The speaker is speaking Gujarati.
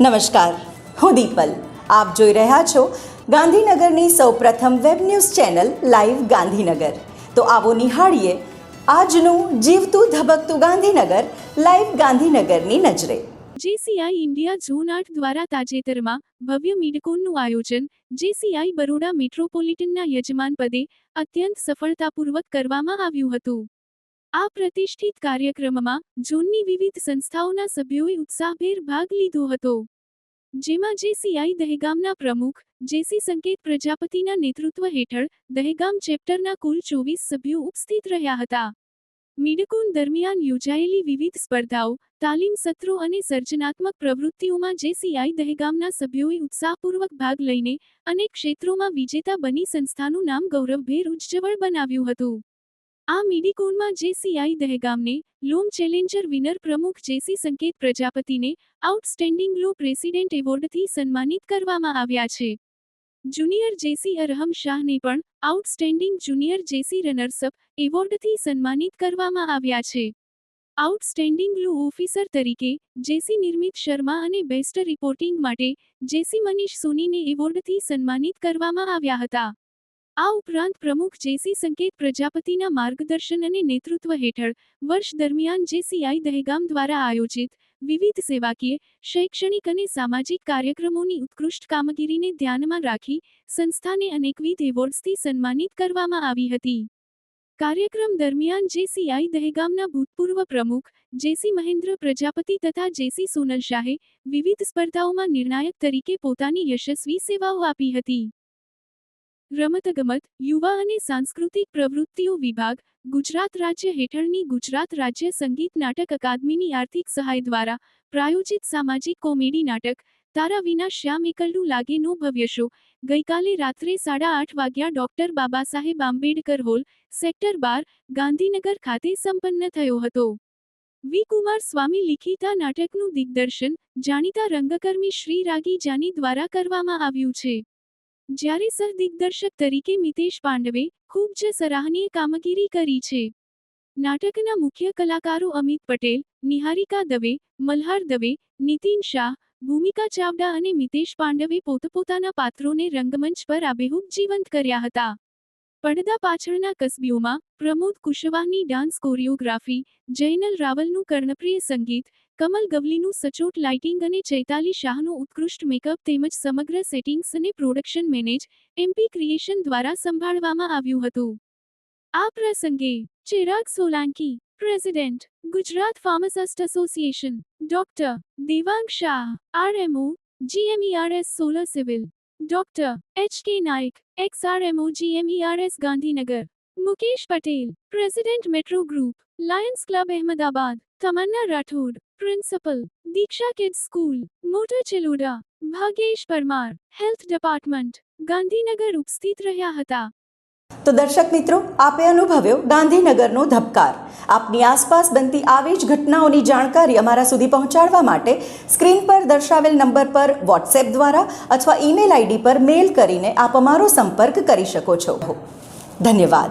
નમસ્કાર, હું દીપલ. આપ જોઈ રહ્યા છો ગાંધીનગરની સૌપ્રથમ web news channel live Gandhinagar. તો આવો નિહાળીએ આજનું જીવતું ધબકતું ગાંધીનગર લાઈવ ગાંધીનગરની નજરે. જેસીઆઈ ઇન્ડિયા ઝોન 8 દ્વારા તાજેતરમાં ભવ્ય મિડકોનનું આયોજન જેસીઆઈ બરોડા મેટ્રોપોલિટનના યજમાન પદે અત્યંત સફળતાપૂર્વક કરવામાં આવ્યું હતું. આ પ્રતિષ્ઠિત કાર્યક્રમમાં ઝોનની વિવિધ સંસ્થાઓના સભ્યોએ ઉત્સાહભેર ભાગ લીધો હતો, જેમાં જેસીઆઈ દહેગામના પ્રમુખ જેસી સંકેત પ્રજાપતિના નેતૃત્વ હેઠળ દહેગામ ચેપ્ટરના કુલ 24 સભ્યો ઉપસ્થિત રહ્યા હતા. મિડકોન દરમિયાન યોજાયેલી વિવિધ સ્પર્ધાઓ, તાલીમ સત્રો અને સર્જનાત્મક પ્રવૃત્તિઓમાં જેસીઆઈ દહેગામના સભ્યોએ ઉત્સાહપૂર્વક ભાગ લઈને અનેક ક્ષેત્રોમાં વિજેતા બની સંસ્થાનું નામ ગૌરવભેર ઉજ્જવળ બનાવ્યું હતું. આ મિડકોનમાં જેસીઆઈ દહેગામને લોમ ચેલેન્જર વિનર પ્રમુખ જેસી સંકેત પ્રજાપતિને આઉટસ્ટેન્ડિંગ લો પ્રેસિડેન્ટ એવોર્ડથી સન્માનિત કરવામાં આવ્યા છે. જુનિયર જેસી અરહમ શાહને પણ આઉટસ્ટેન્ડિંગ જુનિયર જેસી રનર્સઅપ એવોર્ડથી સન્માનિત કરવામાં આવ્યા છે. આઉટસ્ટેન્ડિંગ લો ઓફિસર તરીકે જેસી નિર્મિત શર્મા અને બેસ્ટ રિપોર્ટિંગ માટે જેસી મનીષ સોનીને એવોર્ડથી સન્માનિત કરવામાં આવ્યા હતા. આ ઉપરાંત પ્રમુખ જેસી સંકેત પ્રજાપતિના માર્ગદર્શન અને નેતૃત્વ હેઠળ વર્ષ દરમિયાન જેસીઆઈ દહેગામ દ્વારા આયોજિત વિવિધ સેવાકીય, શૈક્ષણિક અને સામાજિક કાર્યક્રમોની ઉત્કૃષ્ટ કામગીરીને ધ્યાનમાં રાખી સંસ્થાને અનેકવિધ એવોર્ડ્સથી સન્માનિત કરવામાં આવી હતી. કાર્યક્રમ દરમિયાન જેસીઆઈ દહેગામના ભૂતપૂર્વ પ્રમુખ જેસી મહેન્દ્ર પ્રજાપતિ તથા જેસી સોનલ શાહે વિવિધ સ્પર્ધાઓમાં નિર્ણાયક તરીકે પોતાની યશસ્વી સેવાઓ આપી હતી. રમતગમત, યુવા અને સાંસ્કૃતિક પ્રવૃત્તિઓ વિભાગ, ગુજરાત રાજ્ય હેઠળની ગુજરાત રાજ્ય સંગીત નાટક અકાદમીની આર્થિક સહાય દ્વારા પ્રાયોજિત સામાજિક કોમેડી નાટક તારા વિના શ્યામ એકલડું લાગેનો ભવ્ય શો ગઈકાલે રાત્રે 8:30 વાગ્યા doctor Babasaheb Ambedkar hall, sector 12, Gandhinagar ખાતે સંપન્ન થયો હતો. વી. કુમાર સ્વામી લિખિત આ નાટકનું દિગ્દર્શન જાણીતા રંગકર્મી શ્રી રાગી જાની દ્વારા કરવામાં આવ્યું છે, જ્યારે સહ-દિગ્દર્શક તરીકે મિતેશ પાંડવે ખૂબ જ સરાહનીય કામગીરી કરી છે. નાટકના મુખ્ય કલાકારો અમિત પટેલ, નિહારિકા દવે, મલ્હાર દવે, નીતિન શાહ, ભૂમિકા ચાવડા અને મિતેશ પાંડવે પોતપોતાના પાત્રોને રંગમંચ પર આબેહૂબ જીવંત કર્યા હતા. પડદા પાછળના કસબીઓમાં પ્રમોદ કુશવાહની ડાન્સ કોરિયોગ્રાફી, જયનલ રાવલનું કર્ણપ્રિય સંગીત, કમલ ગવલીનું સચોટ લાઇટિંગ અને ચૈતાલી શાહનું ઉત્કૃષ્ટ મેકઅપ તેમજ સમગ્ર સેટિંગ્સ અને પ્રોડક્શન મેનેજ એમપી ક્રિએશન દ્વારા સંભાળવામાં આવ્યું હતું. આ પ્રસંગે Chirag Solanki, president, Gujarat pharmacist association, doctor Devang Shah, RMO, GMERS સોલર civil, doctor H K. Nayak, ex RMO GMERS Gandhinagar, Mukesh Patel, president metro group, Lions club Ahmedabad, Tamanna Rathod, principal, Diksha kids school, મોટર ચિલોડા, ભાગ્યેશ પરમાર, હેલ્થ ડિપાર્ટમેન્ટ, ગાંધીનગર ઉપસ્થિત રહ્યા હતા. તો દર્શક મિત્રો, આપે અનુભવ્યો ગાંધીનગરનો ધબકાર. આપની આસપાસ બનતી આવી જ ઘટનાઓની જાણકારી અમારા સુધી પહોંચાડવા માટે સ્ક્રીન પર દર્શાવેલ નંબર પર વોટ્સએપ દ્વારા અથવા ઈમેલ આઈડી પર મેલ કરીને આપ અમારો સંપર્ક કરી શકો છો. ધન્યવાદ.